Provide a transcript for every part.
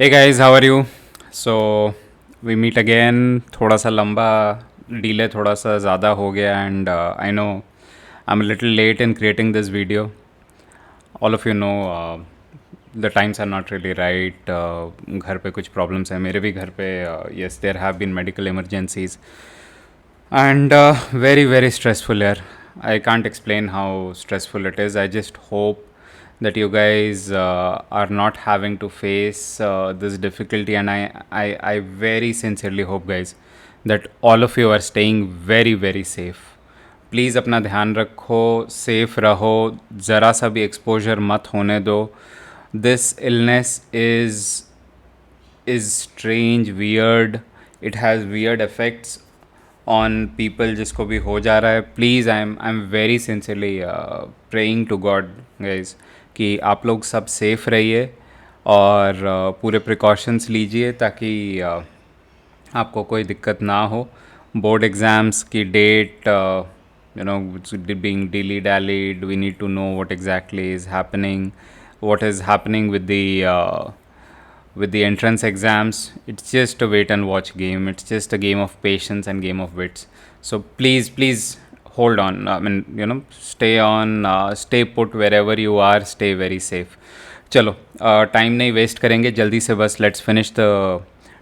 Hey guys, how are you? So we meet again. थोड़ा सा लंबा डिले थोड़ा सा ज़्यादा हो गया and I know I'm a little late in creating this video. All of you know the times are not really right. घर पे कुछ problems हैं, मेरे भी घर पे yes there have been medical emergencies and very very stressful here. I can't explain how stressful it is. I just hope that you guys are not having to face this difficulty, and I very sincerely hope guys that all of you are staying very very safe. Please अपना ध्यान रखो, safe रहो, ज़रा सा भी exposure मत होने दो. This illness is strange, weird. It has weird effects on people जिसको भी हो जा रहा है. Please I am very sincerely praying to God guys कि आप लोग सब सेफ रहिए और पूरे प्रिकॉशंस लीजिए ताकि आपको कोई दिक्कत ना हो. बोर्ड एग्ज़ाम्स की date being dilly dallied. We need to know what exactly is happening, what is happening with the entrance exams. It's just a wait and watch game. It's just a game of patience and game of wits. So please hold on. I mean, stay put wherever you are. Stay very safe. चलो time नहीं waste करेंगे, जल्दी से बस let's finish the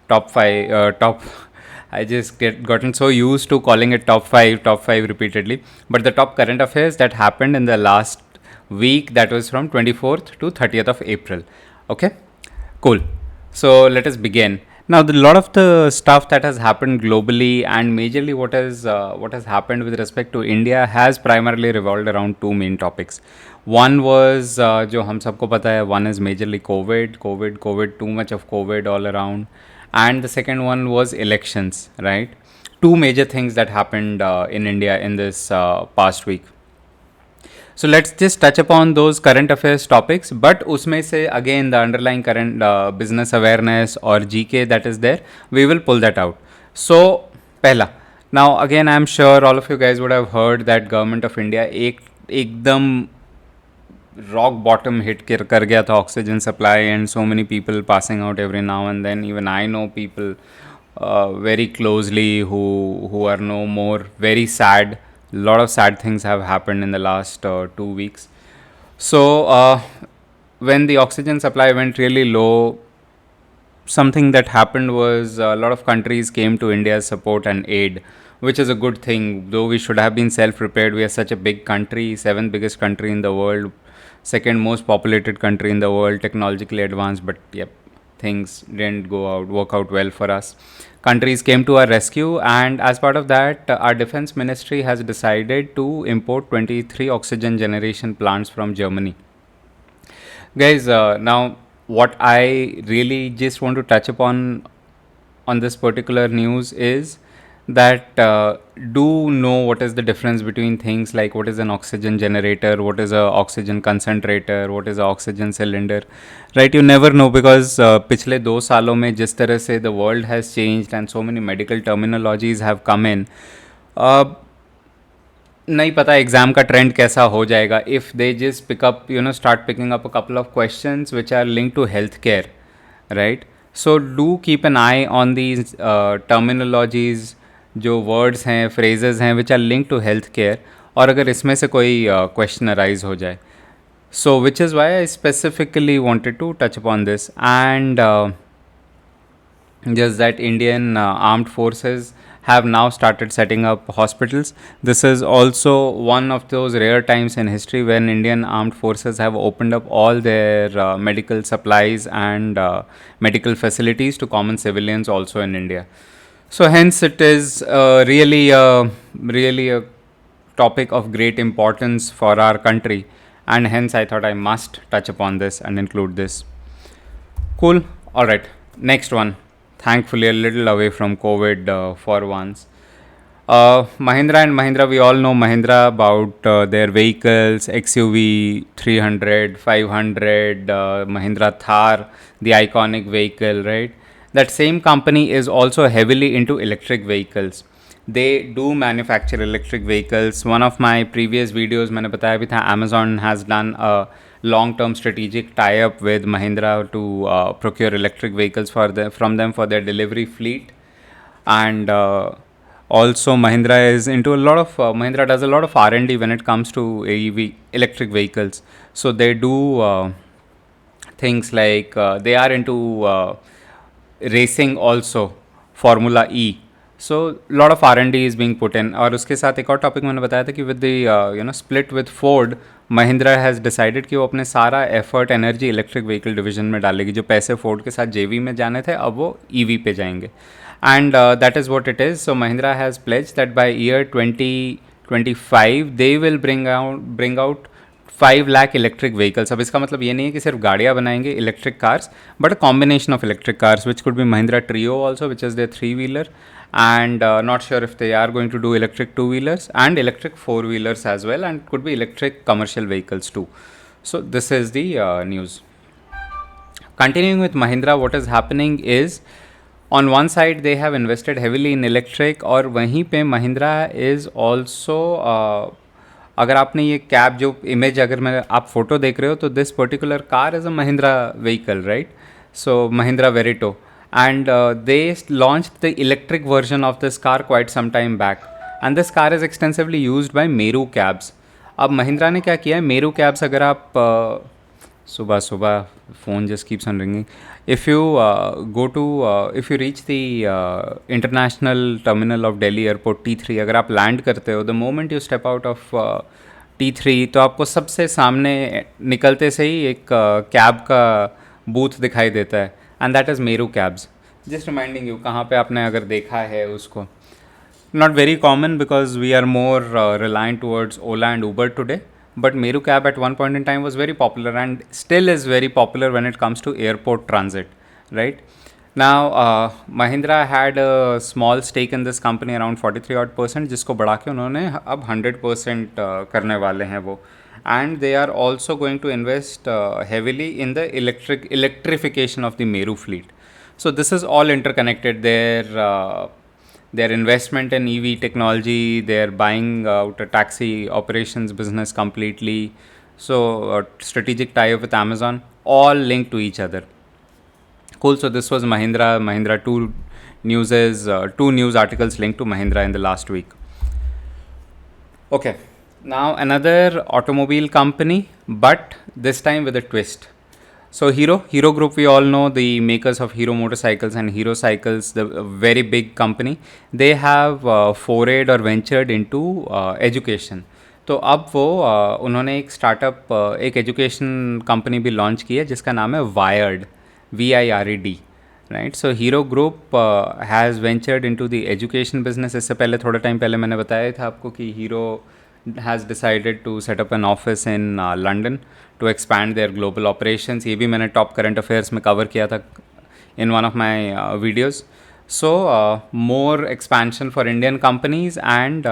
top five. Top I just gotten so used to calling it top five repeatedly. But the top current affairs that happened in the last week, that was from 24th to 30th of April. Okay, cool. So let us begin. Now, the lot of the stuff that has happened globally and majorly what has happened with respect to India has primarily revolved around two main topics. One was जो हम सबको पता है, one is majorly COVID, too much of COVID all around. And the second one was elections, right? Two major things that happened in India in this past week. So let's just touch upon those current affairs topics, but usme se again the underlying current business awareness or GK that is there, we will pull that out. So pehla, now again I'm sure all of you guys would have heard that government of India ekdam rock bottom hit kar gaya tha oxygen supply, and so many people passing out every now and then. Even I know people very closely who are no more. Very sad. A lot of sad things have happened in the last 2 weeks. So when the oxygen supply went really low, something that happened was a lot of countries came to India's support and aid, which is a good thing. Though we should have been self-prepared, we are such a big country, seventh biggest country in the world, second most populated country in the world, technologically advanced, but yep, things didn't work out well for us. Countries came to our rescue, and as part of that, our defense ministry has decided to import 23 oxygen generation plants from Germany. Guys, now what I really just want to touch upon on this particular news is that do know what is the difference between things like what is an oxygen generator, what is a oxygen concentrator, what is a oxygen cylinder, right? You never know because पिछले 2 सालों में जिस तरह से the world has changed and so many medical terminologies have come in, नहीं पता exam का trend कैसा हो जाएगा if they just pick up start picking up a couple of questions which are link to health care, right? So do keep an eye on these terminologies, जो words हैं, phrases हैं which are link to health care, और अगर इसमें से कोई question arise हो जाए. So which is why I specifically wanted to touch upon this. And just that Indian armed forces have now started setting up hospitals. This is also one of those rare times in history when Indian armed forces have opened up all their medical supplies and medical facilities to common civilians also in India. So hence it is really a topic of great importance for our country, and hence I thought I must touch upon this and include this. Cool. All right. Next one. Thankfully a little away from COVID for once. Mahindra and Mahindra, we all know Mahindra about their vehicles, XUV 300, 500, Mahindra Thar, the iconic vehicle, right? That same company is also heavily into electric vehicles. They do manufacture electric vehicles. One of my previous videos मैंने बताया भी था, Amazon has done a long-term strategic tie-up with Mahindra to procure electric vehicles from them for their delivery fleet. And also Mahindra is into a lot of Mahindra does a lot of R&D when it comes to AEV electric vehicles. So they do things like they are into racing also, Formula E. So lot of R&D is being put in. और उसके साथ एक और topic मैंने बताया था कि with the split with Ford, Mahindra has decided कि वो अपने सारा effort energy electric vehicle division में डालेगी. जो पैसे फोर्ड के साथ जेवी में जाने थे अब वो ईवी पे जाएंगे. And that is what it is. So Mahindra has pledge that by year 2025 they will bring out 5 lakh electric vehicles. अब इसका मतलब ये नहीं है कि सिर्फ गाड़ियाँ बनाएंगे electric cars, but a combination of electric cars which could be Mahindra Treo also which is there 3-wheeler. And not sure if they are going to do electric 2-wheelers and electric 4-wheelers as well, and could be electric commercial vehicles too. So this is the news. Continuing with Mahindra, what is happening is on one side they have invested heavily in electric, और वहीं पे Mahindra is also अगर आपने ये cab जो image अगर मैं आप फोटो देख रहे हो तो this particular car is a Mahindra vehicle, right? So Mahindra Verito. And they launched the electric version of this car quite some time back, and this car is extensively used by Meru cabs. अब महिंद्रा ने क्या किया है, Meru cabs अगर आप सुबह सुबह phone just keeps on ringing. If you go to if you reach the international terminal of Delhi airport T3, अगर आप लैंड करते हो, the moment you step out of T3 तो आपको सबसे सामने निकलते से ही एक कैब का बूथ दिखाई देता है, and that is Meru cabs. Just reminding you कहाँ पे आपने अगर देखा है उसको. Not very common because we are more reliant towards Ola and Uber today, but Meru cab at one point in time was very popular and still is very popular when it comes to airport transit, right? Now Mahindra had a small stake in this company around 43% जिसको बढ़ा के उन्होंने अब 100% करने वाले हैं वो. And they are also going to invest heavily in the electrification of the Meru fleet. So this is all interconnected. Their investment in EV technology, they're buying out a taxi operations business completely. So strategic tie-up with Amazon, all linked to each other. Cool. So this was Mahindra 2 news is 2 news articles linked to Mahindra in the last week. Okay. Now another automobile company, but this time with a twist. So Hero Group, we all know the makers of Hero motorcycles and Hero cycles, the very big company. They have forayed or ventured into education. तो अब वो उन्होंने एक startup एक education company भी launch की है जिसका नाम है wired, VIRED, right? So hero group has ventured into the education business. इससे पहले थोड़ा टाइम पहले मैंने बताया था आपको कि hero has decided to set up an office in London to expand their global operations. ये भी मैंने टॉप करंट अफेयर्स में कवर किया था in one of my videos. So more expansion for Indian companies and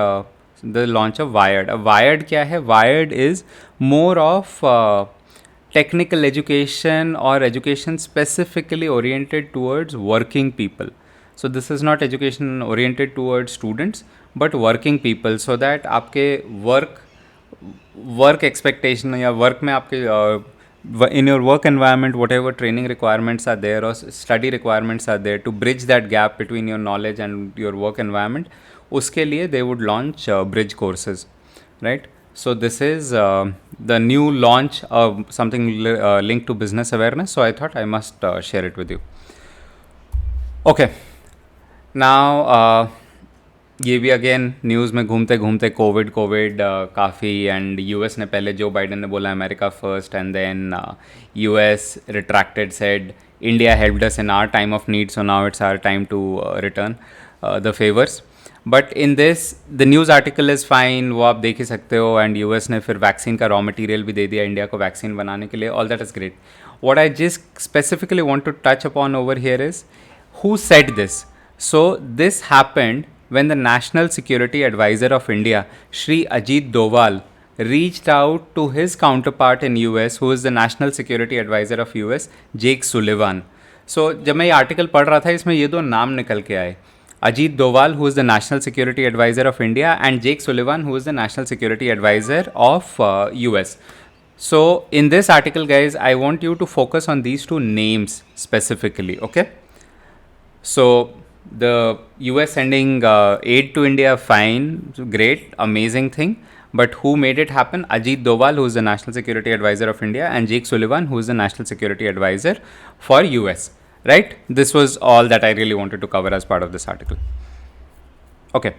the launch of Wired. Wired क्या है? Wired is more of technical education or education specifically oriented towards working people. So this is not education oriented towards students but working people, so that आपके work expectation या work में आपके in your work environment whatever training requirements are there or study requirements are there to bridge that gap between your knowledge and your work environment, उसके लिए they would launch bridge courses, right? So this is the new launch of something linked to business awareness, so I thought I must share it with you. Okay. Now ये भी again news में घूमते घूमते Covid काफ़ी, and US ने पहले जो Biden ने बोला America first, and then US retracted, said India helped us in our time of need, so now it's our time to return the favours. But in this the news article is fine, वो आप देख ही सकते हो. And US ने फिर vaccine का raw material भी दे दिया इंडिया को वैक्सीन बनाने के लिए. All that is great. What I just specifically want to touch upon over here is who said this. So this happened when the National Security Advisor of India, Shri Ajit Doval, reached out to his counterpart in US, who is the National Security Advisor of US, Jake Sullivan. So जब मैं ये article पढ़ रहा था इसमें ये दो नाम निकल के आए, Ajit Doval, who is the National Security Advisor of India, and Jake Sullivan, who is the National Security Advisor of US. So, in this article, guys, I want you to focus on these two names specifically, okay? So, the US sending aid to India, fine, great, amazing thing. But who made it happen? Ajit Doval, who is the National Security Advisor of India, and Jake Sullivan, who is the National Security Advisor for US. Right? This was all that I really wanted to cover as part of this article. Okay.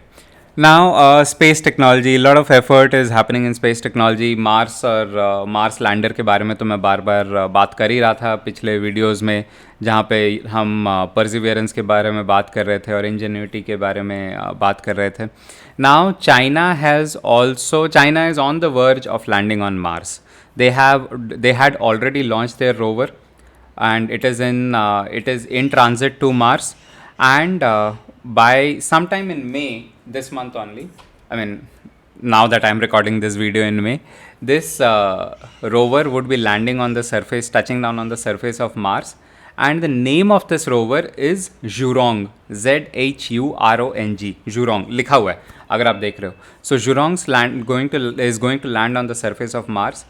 Now, space technology, a lot of effort is happening in space technology. Mars और Mars lander के बारे में तो मैं बार बार बात कर ही रहा था पिछले वीडियोस में, जहाँ पे हम परसिवियरेंस के बारे में बात कर रहे थे और इंजेन्यूटी के बारे में बात कर रहे थे. Now China is on the verge of landing on Mars. They had already launch their rover and it is in transit to Mars, and by sometime in May this month only, I mean, now that I'm recording this video in May, this rover would be landing on the surface, touching down on the surface of Mars, and the name of this rover is Zhurong, Zhurong, Zhurong लिखा हुआ है अगर आप देख रहे हो. So Zhurong's is going to land on the surface of Mars.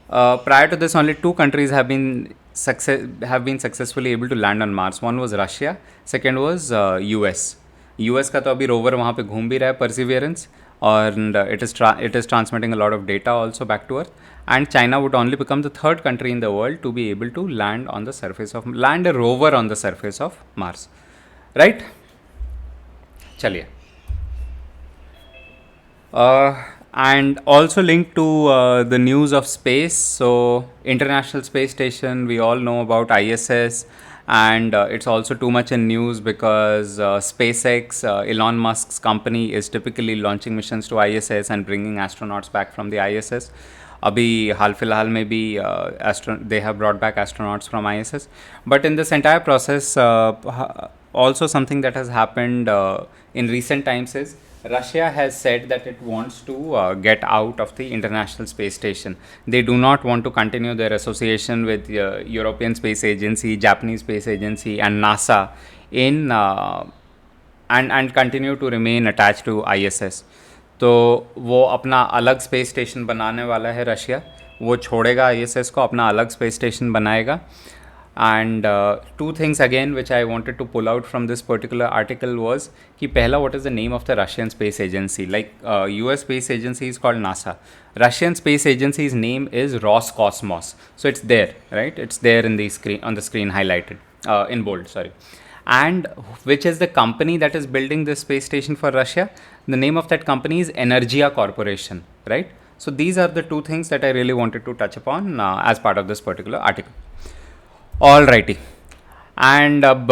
Prior to this, only two countries have been successfully able to land on Mars. One was Russia, second was US. US का तो अभी rover वहाँ पे घूम भी रहा है, Perseverance, and it is transmitting a lot of data also back to Earth. And China would only become the third country in the world to be able to land a rover on the surface of Mars. Right? चलिए. And also linked to the news of space. So, International Space Station, we all know about ISS, and it's also too much in news because SpaceX, Elon Musk's company, is typically launching missions to ISS and bringing astronauts back from the ISS. अभी हाल फिलहाल में भी they have brought back astronauts from ISS. But in this entire process, also something that has happened in recent times is Russia has said that it wants to get out of the International Space Station. They do not want to continue their association with European Space Agency, Japanese Space Agency, and NASA in and continue to remain attached to ISS. तो वो अपना अलग space station बनाने वाला है Russia. वो छोड़ेगा ISS को, अपना अलग स्पेस स्टेशन बनाएगा. And two things again which I wanted to pull out from this particular article was कि पहला, what is the name of the Russian space agency? Like US space agency is called NASA. Russian space agency's name is Roscosmos. So it's there, right? It's there in the screen, on the screen, highlighted in bold, sorry. And which is the company that is building this space station for Russia? The name of that company is Energia Corporation, right? So these are the two things that I really wanted to touch upon as part of this particular article. All righty. And अब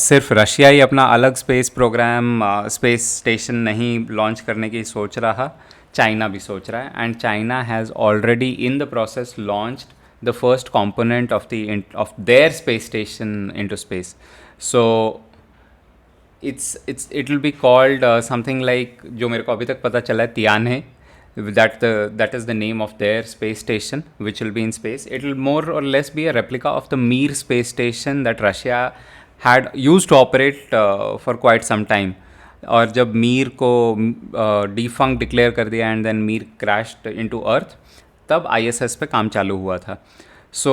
सिर्फ Russia ही अपना अलग space programme, space station नहीं launch करने की सोच रहा, China भी सोच रहा है. And China has already in the process launched the first component of their space station into space. So it will be called something like, जो मेरे को अभी तक पता चला है, तियाने. That is the name of their space station, which will be in space. It will more or less be a replica of the Mir space station that Russia had used to operate for quite some time. और जब मीर को defunct declare कर दिया and then Mir crashed into earth, तब ISS पे काम चालू हुआ था. सो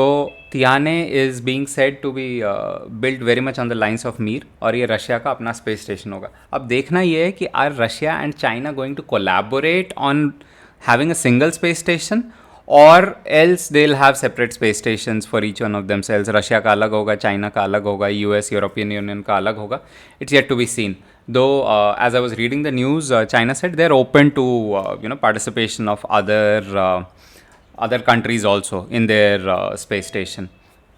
तियाने is being said to be build very much on the lines of Mir, और ये रशिया का अपना स्पेस स्टेशन होगा. अब देखना ये है कि are Russia and China going to collaborate on having a single space station, or else they'll have separate space stations for each one of themselves. Russia का अलग होगा, China का अलग होगा, US, European Union का अलग होगा. It's yet to be seen. Though, as I was reading the news, China said they're open to participation of other countries also in their space station.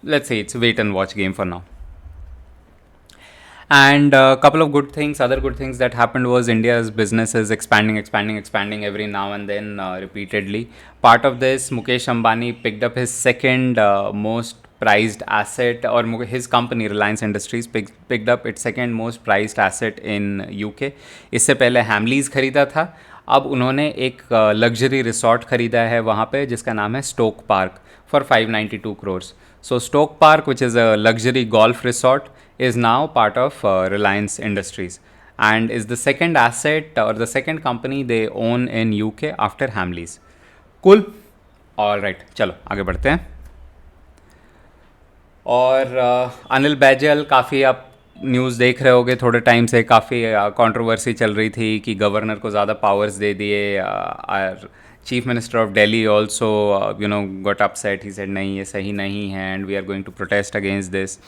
Let's say it's a wait and watch game for now. And a couple of other good things that happened was India's business is expanding every now and then repeatedly. Part of this, Mukesh Ambani picked up his second most prized asset, or his company Reliance Industries picked up its second most prized asset in UK. इससे पहले Hamleys खरीदा था, अब उन्होंने एक luxury resort खरीदा है वहाँ पे जिसका नाम है stock park for 592 crores. So Stoke Park, which is a luxury golf resort, is now part of Reliance Industries and is the second asset or the second company they own in UK after Hamleys. Cool. All right, चलो आगे बढ़ते हैं। और अनिल बैजल, काफ़ी आप news देख रहे होगे, थोड़े टाइम से काफ़ी कंट्रोवर्सी चल रही थी कि गवर्नर को ज़्यादा पावर्स दे दिए। और chief minister of Delhi also got upset, he said नहीं ये सही नहीं है and we are going to protest against this.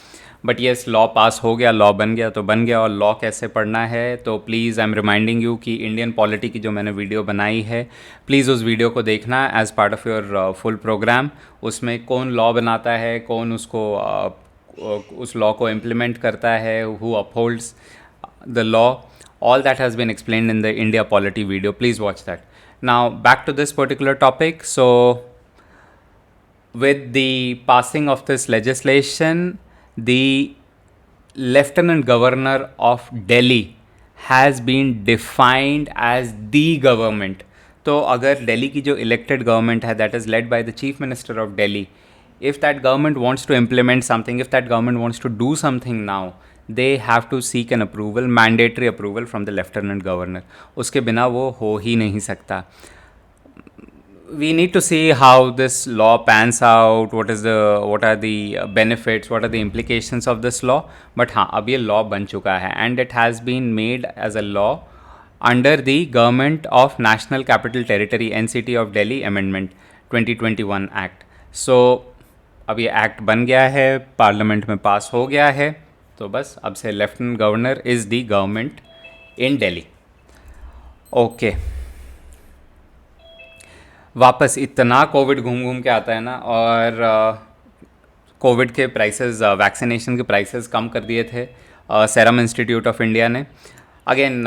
But yes, law pass हो गया, लॉ बन गया तो बन गया। और लॉ कैसे पढ़ना है, तो please I M reminding you कि इंडियन पॉलिटी की जो मैंने वीडियो बनाई है, प्लीज़ उस वीडियो को देखना as part of your full programme. उसमें कौन लॉ बनाता है, कौन उसको उस लॉ को इम्प्लीमेंट करता है, who upholds the law, all that has been explained in the India polity video. Please watch that. Now back to this particular topic. So with the passing of this legislation, the Lieutenant Governor of Delhi has been defined as the government. तो अगर दिल्ली की जो elected government है, that is led by the chief minister of Delhi, if that government wants to implement something, if that government wants to do something now, they have to seek an approval, mandatory approval from the lieutenant governor. उसके बिना वो हो ही नहीं सकता. We need to see how this law pans out, what are the benefits, what are the implications of this law. But हाँ, अब ये law बन चुका है and it has been made as a law under the Government of National Capital Territory NCT of Delhi Amendment 2021 Act. So अब ये act बन गया है, पार्लियामेंट में पास हो गया है, तो बस अब से lieutenant governor is the government in Delhi. Okay, वापस इतना कोविड घूम घूम के आता है ना, और कोविड के प्राइसेस, वैक्सीनेशन के प्राइसेस कम कर दिए थे सेरम इंस्टीट्यूट ऑफ इंडिया ने. अगेन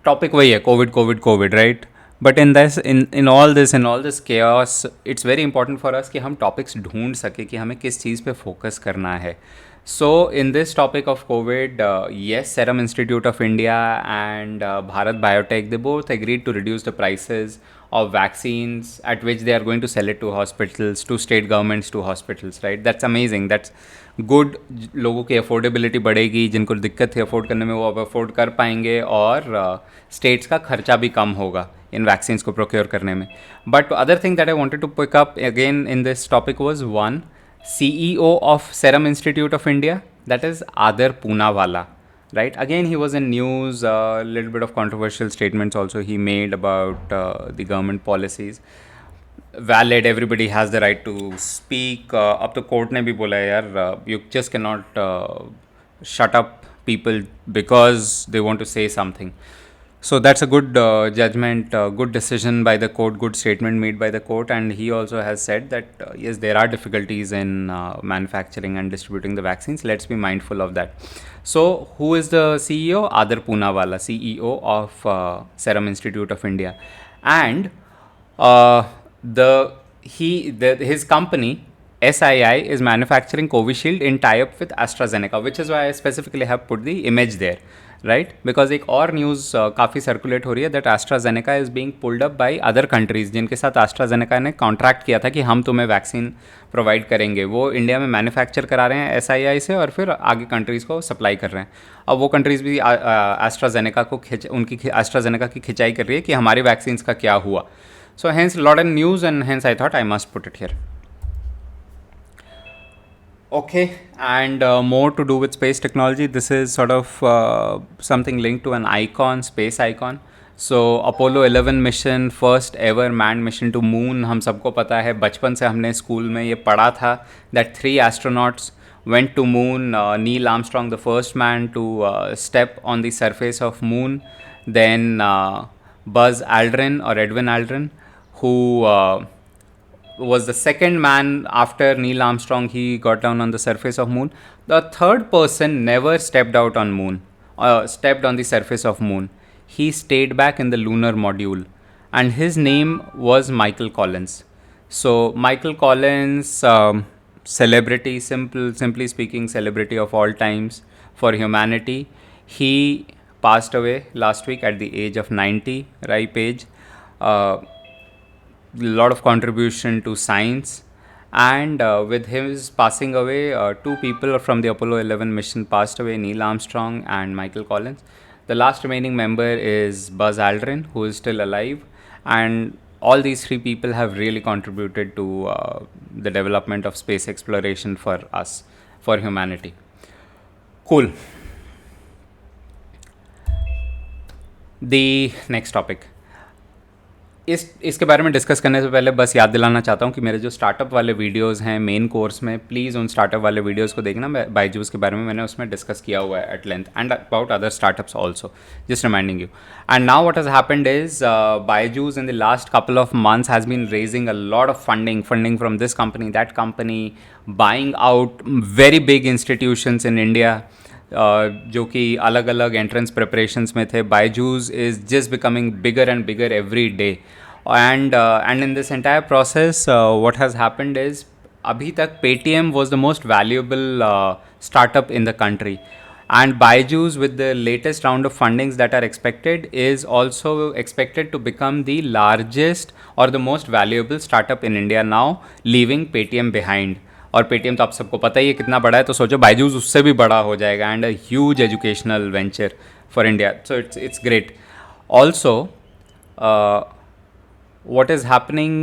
टॉपिक वही है, Covid Covid Covid, right. But in all this chaos, it's very important for us कि हम टॉपिक्स ढूंढ सके कि हमें किस चीज़ पे फोकस करना है. So in this topic of COVID, yes, Serum Institute of India and Bharat Biotech, they both agreed to reduce the prices of vaccines at which they are going to sell it to hospitals, to state governments, to hospitals, right? That's amazing. That's good. लोगों की affordability बढ़ेगी, जिनको दिक्कत है afford करने में वो अब afford कर पाएंगे, और states का खर्चा भी कम होगा इन vaccines को procure करने में. But other thing that I wanted to pick up again in this topic was one, CEO of Serum Institute of India, that is Adar Poonawalla, right? Again, he was in news, a little bit of controversial statements also he made about the government policies. Valid, everybody has the right to speak. अब तो court ने भी बोला है यार, you just cannot shut up people because they want to say something. So that's a good judgment, good decision by the court, good statement made by the court. And he also has said that yes, there are difficulties in manufacturing and distributing the vaccines. Let's be mindful of that. So who is the CEO? Adar Poonawalla, CEO of Serum Institute of India. And his company SII is manufacturing Covishield in tie-up with AstraZeneca, which is why I specifically have put the image there, right? Because एक और news काफ़ी circulate हो रही है that AstraZeneca is being pulled up by other countries, जिनके साथ AstraZeneca ने contract किया था कि हम तुम्हें वैक्सीन प्रोवाइड करेंगे. वो इंडिया में मैन्युफैक्चर करा रहे हैं SII से और फिर आगे कंट्रीज़ को सप्लाई कर रहे हैं. अब वो कंट्रीज़ भी AstraZeneca को उनकी AstraZeneca की खिंचाई कर रही है कि हमारी वैक्सीन्स का क्या हुआ. So hence lot of news, and hence I thought I must put it here. Okay, and more to do with space technology. This is sort of something linked to an icon, space icon. So Apollo 11 mission, first ever manned mission to moon. हम सबको पता है, बचपन से हमने school में ये पढ़ा था that 3 astronauts went to moon. Neil Armstrong, the first man to step on the surface of moon. Then Buzz Aldrin or Edwin Aldrin, who was the second man after Neil Armstrong. He got down on the surface of moon. The third person never stepped out on moon, stepped on the surface of moon. He stayed back in the lunar module, and his name was Michael Collins. So Michael Collins, celebrity, simply speaking, celebrity of all times for humanity. He passed away last week at the age of 90, ripe age. Lot of contribution to science, and with his passing away, 2 people from the Apollo 11 mission passed away, Neil Armstrong and Michael Collins. The last remaining member is Buzz Aldrin, who is still alive, and all these three people have really contributed to the development of space exploration for us, for humanity. Cool. The next topic, इसके बारे में discuss करने से पहले बस याद दिलाना चाहता हूँ कि मेरे जो स्टार्टअप वाले वीडियोस हैं मेन कोर्स में, प्लीज़ उन स्टार्टअप वाले वीडियोस को देखना. बायजूस के बारे में मैंने उसमें डिस्कस किया हुआ है at length, and about other startups also, just reminding you. And now what has happened is Byju's in the last couple of months has been raising a lot of funding from this company, that company, buying out very big institutions in India जो कि अलग अलग entrance preparations में थे. Byju's is just becoming bigger and bigger every day, and in this entire process what has happened is अभी तक Paytm was the most valuable startup in the country, and Byju's with the latest round of fundings that are expected is also expected to become the largest or the most valuable startup in India now, leaving Paytm behind. और Paytm तो आप सबको पता ही है कितना बड़ा है, तो सोचो बायजूस उससे भी बड़ा हो जाएगा, and a huge educational venture for India. So it's great. Also what is happening,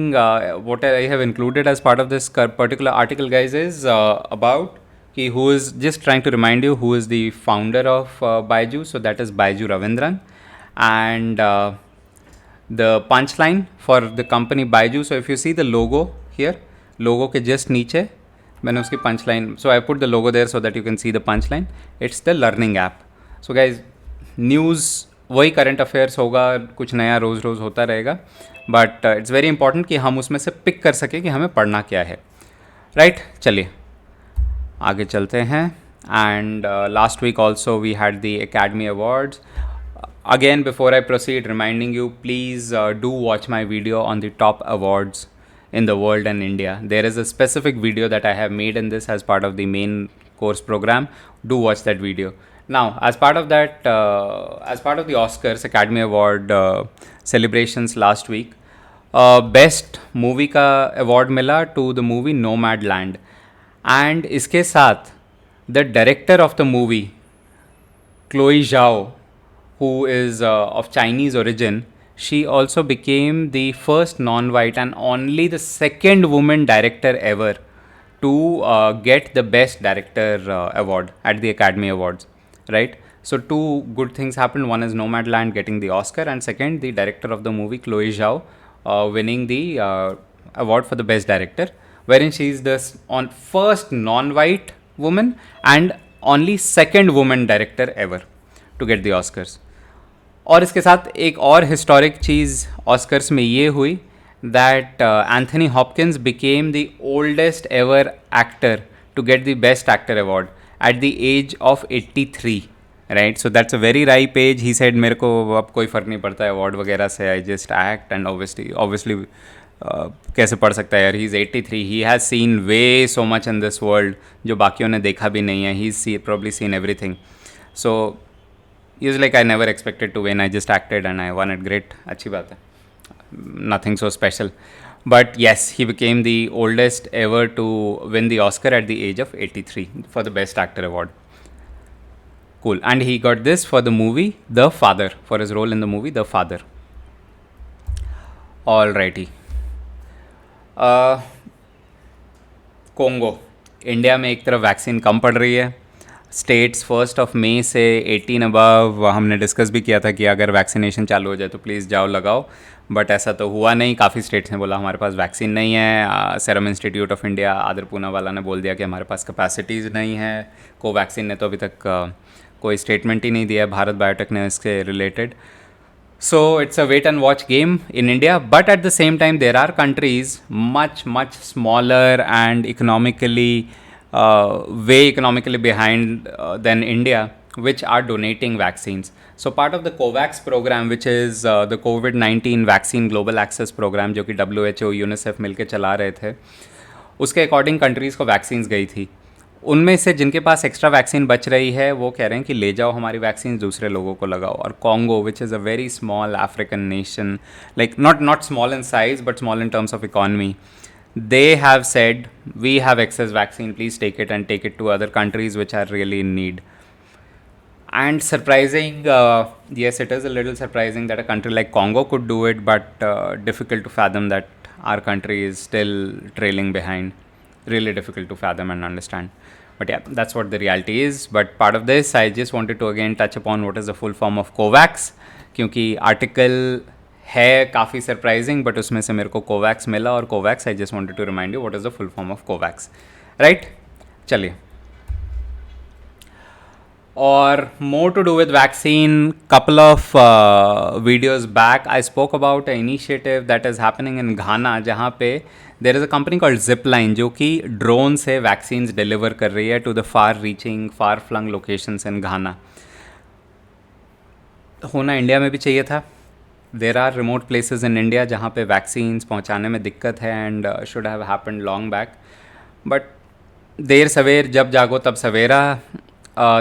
what I have included as part of this particular article, guys, is about who is, just trying to remind you who is the founder of Byju. So that is Byju Ravindran, and the punchline for the company Byju. So if you see the logo here, logo के just नीचे मैंने उसकी punchline, so I put the logo there so that you can see the punchline. It's the learning app. So guys, news वही current affairs होगा, कुछ नया रोज़ रोज़ होता रहेगा, बट इट्स वेरी इंपॉर्टेंट कि हम उसमें से पिक कर सकें कि हमें पढ़ना क्या है. राइट, चलिए आगे चलते हैं. And last week also we had the Academy Awards. Again before I proceed, reminding you, please do watch my video on the top awards in the world and India. There is a specific video that I have made in this as part of the main course program. Do watch that video. Now, as part of that, as part of the Oscars Academy Award celebrations last week, best movie का award मिला to the movie Nomadland, and इसके साथ the director of the movie, Chloe Zhao, who is of Chinese origin, she also became the first non-white and only the second woman director ever to get the best director award at the Academy Awards. Right? So two good things happened. One is Nomadland getting the Oscar, and second, the director of the movie, Chloe Zhao, winning the award for the best director, wherein she is the first non-white woman and only second woman director ever to get the Oscars. और इसके साथ एक और historic चीज़ Oscars में ये हुई, that Anthony Hopkins became the oldest ever actor to get the best actor award at the age of 83. Right, so that's a very ripe age. He said मेरे को अब कोई फ़र्क नहीं पड़ता है अवार्ड वगैरह से, I just act, and obviously कैसे पढ़ सकता है यार, he is 83. He has seen way so much in this world जो बाकियों ने देखा भी नहीं है. He is probably seen everything. So he was like, I never expected to win, I just acted and I won it. Great, अच्छी बात है, nothing so special. But yes, he became the oldest ever to win the Oscar at the age of 83 for the Best Actor Award. Cool. And he got this for the movie The Father, for his role in the movie The Father. Alrighty. Congo, India में एक तरफ vaccine कम पड़ रही है. States 1 मई से 18 above, हमने discuss भी किया था कि अगर वैक्सीनेशन चालू हो जाए तो प्लीज़ जाओ लगाओ, बट ऐसा तो हुआ नहीं. काफ़ी स्टेट्स ने बोला हमारे पास वैक्सीन नहीं है. सीरम इंस्टीट्यूट ऑफ इंडिया आदर पूना वाला ने बोल दिया कि हमारे पास कैपेसिटीज़ नहीं है. कोवैक्सीन ने तो अभी तक कोई स्टेटमेंट ही नहीं दिया है, भारत बायोटेक ने इसके related. So it's a wait and watch game in India, but at the same time there are countries much smaller and economically way economically behind than India, which are donating vaccines. So part of the COVAX program, which is the COVID-19 vaccine global access program, जो कि WHO UNICEF मिलके चला रहे थे, उसके according countries को vaccines गई थी. उनमें से जिनके पास एक्स्ट्रा वैक्सीन बच रही है वो कह रहे हैं कि ले जाओ हमारी वैक्सीन, दूसरे लोगों को लगाओ. और Congo, which is a very small African nation, like not small in size but small in terms of economy, they have said we have excess vaccine, please take it and take it to other countries which are really in need. And surprising, yes, it is a little surprising that a country like Congo could do it, but difficult to fathom that our country is still trailing behind. Really difficult to fathom and understand. But yeah, that's what the reality is. But part of this, I just wanted to again touch upon what is the full form of COVAX, क्योंकि article है काफ़ी surprising, but उसमें से मेरे को COVAX मिला, और COVAX I just wanted to remind you what is the full form of COVAX, right? चलिए. Or more to do with vaccine, couple of videos back I spoke about an initiative that is happening in Ghana, जहाँ पे there is a company called Zipline जो कि drone से vaccines deliver कर रही है to the far reaching, far flung locations in Ghana. होना India में भी चाहिए था. There are remote places in India जहाँ पे वैक्सीन्स पहुँचाने में दिक्कत है, and should have happened long back. But देर सवेर जब जागो तब सवेरा.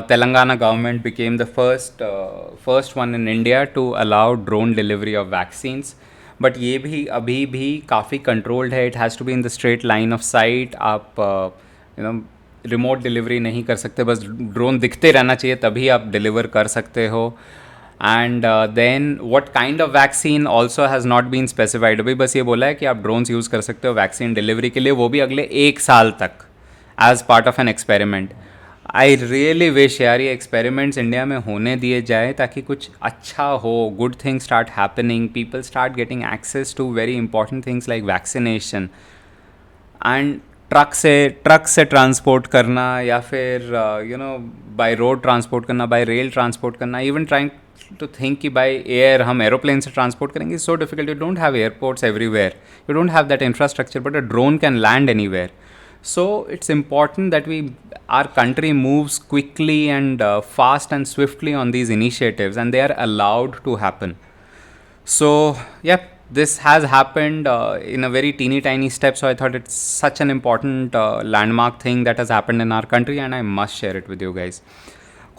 Telangana government became the first one in India to allow drone delivery of vaccines. बट ये भी अभी भी काफ़ी कंट्रोल्ड है. It has to be in the straight line of sight. आप यू नो रिमोट डिलीवरी नहीं कर सकते, बस ड्रोन दिखते रहना चाहिए तभी आप डिलीवर कर सकते हो. And then what kind of vaccine also has not been specified. अभी बस ये बोला है कि आप ड्रोन्स यूज़ कर सकते हो वैक्सीन डिलीवरी के लिए, वो भी अगले 1 साल तक as part of an experiment. I really wish यार ये एक्सपेरिमेंट्स इंडिया में होने दिए जाए ताकि कुछ अच्छा हो, good things start happening, people start getting access to very important things like vaccination. And truck से ट्रांसपोर्ट करना, या फिर you know by road transport करना, बाय रेल ट्रांसपोर्ट करना, इवन ट्राइंग टू थिंक कि बाय एयर हम aeroplane से transport करेंगे, so difficult. You don't have airports everywhere, you don't have that infrastructure, but a drone can land anywhere. So it's important that our country moves quickly and fast and swiftly on these initiatives, and they are allowed to happen. So yeah, this has happened in a very teeny tiny step. So I thought it's such an important landmark thing that has happened in our country, and I must share it with you guys.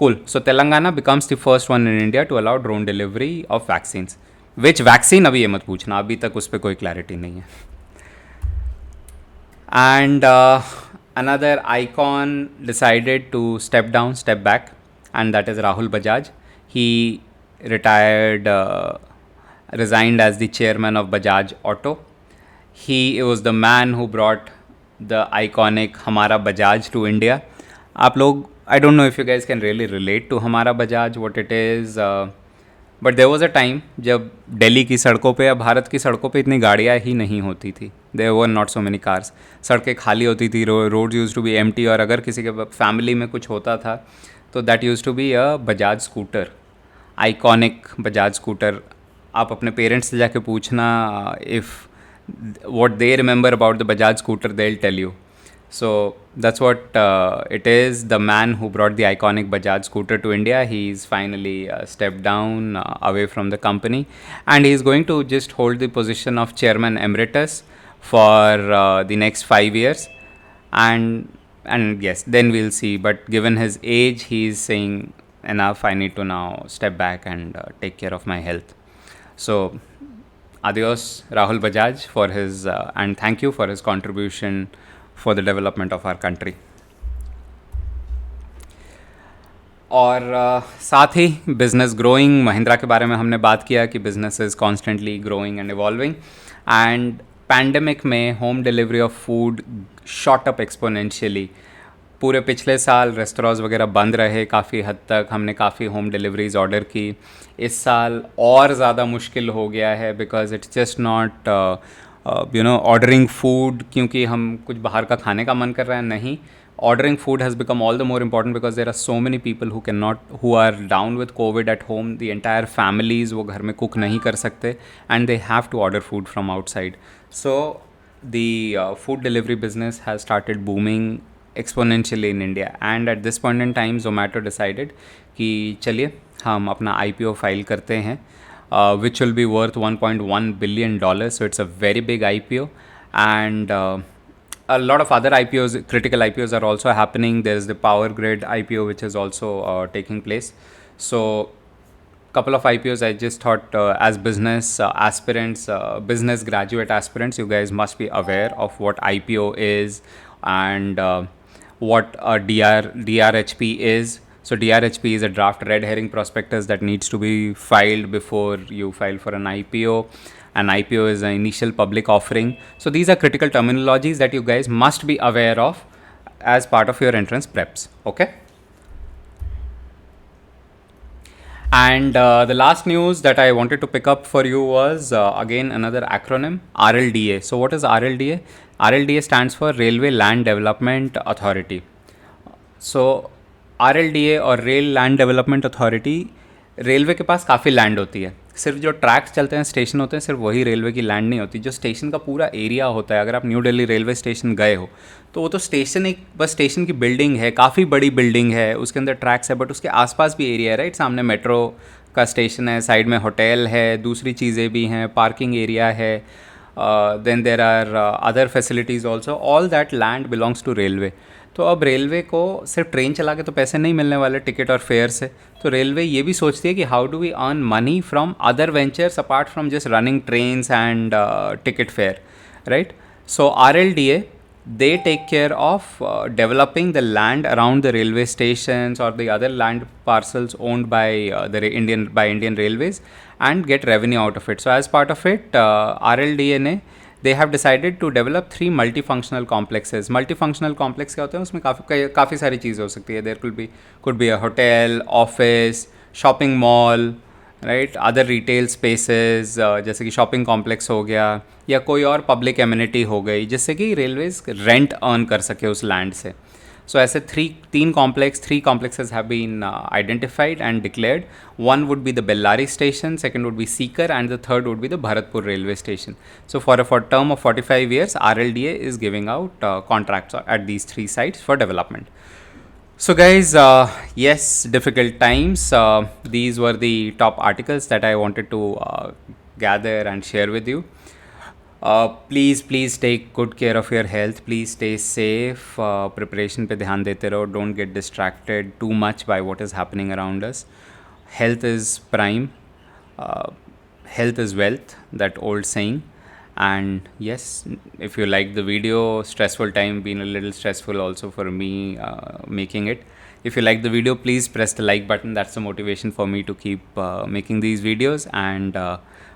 Cool. So Telangana becomes the first one in India to allow drone delivery of vaccines. Which vaccine? अभी ये मत पूछना, अभी तक उस पर कोई clarity नहीं है. And another icon decided to step back, and that is Rahul Bajaj. He resigned as the chairman of Bajaj Auto. He was the man who brought the iconic Hamara Bajaj to India. आप लोग, I don't know if you guys can really relate to Hamara Bajaj, what it is. But there was a time जब दिल्ली की सड़कों पे या भारत की सड़कों पे इतनी गाड़ियाँ ही नहीं होती थी. There were not so many cars. सड़कें खाली होती थी, road used to be empty, और अगर किसी के फैमिली में कुछ होता था तो that used to be a Bajaj scooter, iconic Bajaj scooter. आप अपने पेरेंट्स से जाके पूछना if what they remember about the Bajaj scooter, they'll tell you. So that's what it is. The man who brought the iconic Bajaj scooter to India, he's finally stepped down away from the company, and he's going to just hold the position of chairman emeritus for the next 5 years. And yes, then we'll see. But given his age, he's saying enough, I need to now step back and take care of my health. So adios Rahul Bajaj for his and thank you for his contribution for the development of our country. और साथ ही business growing, Mahindra के बारे में हमने बात किया कि business is constantly growing and evolving. And pandemic में home delivery of food shot up exponentially. पूरे पिछले साल रेस्टोरेंट्स वगैरह बंद रहे काफ़ी हद तक, हमने काफ़ी होम डिलीवरीज ऑर्डर की. इस साल और ज़्यादा मुश्किल हो गया है because it's just not ordering food क्योंकि हम कुछ बाहर का खाने का मन कर रहा है. नहीं, ordering food has become all the more important because there are so many people who are down with COVID at home. The entire families वो घर में cook नहीं कर सकते and they have to order food from outside. So the food delivery business has started booming exponentially in India, and at this point in time Zomato decided कि चलिए हम अपना IPO फाइल करते हैं, which will be worth $1.1 billion. So it's a very big IPO, and a lot of other IPOs, critical IPOs are also happening. There's the Power Grid IPO which is also taking place. So couple of IPOs I just thought as business aspirants, business graduate aspirants, you guys must be aware of what IPO is and what a DRHP is. So DRHP is a draft red herring prospectus that needs to be filed before you file for an IPO. An IPO is an initial public offering. So these are critical terminologies that you guys must be aware of as part of your entrance preps. Okay. And the last news that I wanted to pick up for you was again another acronym, RLDA. So what is RLDA? RLDA stands for Railway Land Development Authority. So RLDA और rail land development authority, railway के पास काफ़ी land होती है, सिर्फ जो tracks चलते हैं, station होते हैं, सिर्फ वही रेलवे की लैंड नहीं होती। जो स्टेशन का पूरा एरिया होता है, अगर आप न्यू दिल्ली रेलवे स्टेशन गए हो तो वो तो स्टेशन एक बस स्टेशन की बिल्डिंग है, काफ़ी बड़ी बिल्डिंग है, उसके अंदर ट्रैक्स है, बट उसके आसपास भी एरिया है, राइट। सामने मेट्रो का स्टेशन है, साइड में होटल है, दूसरी चीज़ें भी हैं, पार्किंग एरिया है, then there are other facilities also. All that land belongs to railway. तो अब रेलवे को सिर्फ ट्रेन चला के तो पैसे नहीं मिलने वाले टिकट और फेयर से, तो रेलवे ये भी सोचती है कि how do we earn money from other ventures apart from just running trains and ticket fare, right. So RLDA, they take care of developing the land around the railway stations or the other land parcels owned by Indian Railways and get revenue out of it. So as part of it, RLDA ने they have decided to develop 3 multifunctional complexes. Multifunctional complex क्या होते हैं, उसमें काफ़ी सारी चीज़ें हो सकती है। There could be a hotel, office, shopping mall, right, other retail spaces जैसे कि शॉपिंग कॉम्प्लेक्स हो गया या कोई और पब्लिक एमिनिटी हो गई, जिससे कि रेलवेज रेंट अर्न कर सके उस लैंड से। सो ऐसे three complexes have been identified and declared. One would be the Bellary station, second would be Sikar and the third would be the Bharatpur railway station. So for term of 45 years RLDA is giving out contracts at these 3 sites for development. So guys, yes, difficult times. These were the top articles that I wanted to gather and share with you. Please take good care of your health. Please stay safe. Preparation पे ध्यान देते रहो. Don't get distracted too much by what is happening around us. Health is prime. Health is wealth, that old saying. And yes, if you like the video, stressful time, been a little stressful also for me making it. If you like the video, please press the like button. That's the motivation for me to keep making these videos, and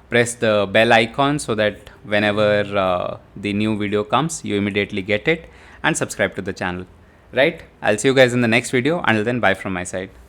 press the bell icon so that whenever the new video comes, you immediately get it, and subscribe to the channel. Right? I'll see you guys in the next video. Until then, bye from my side.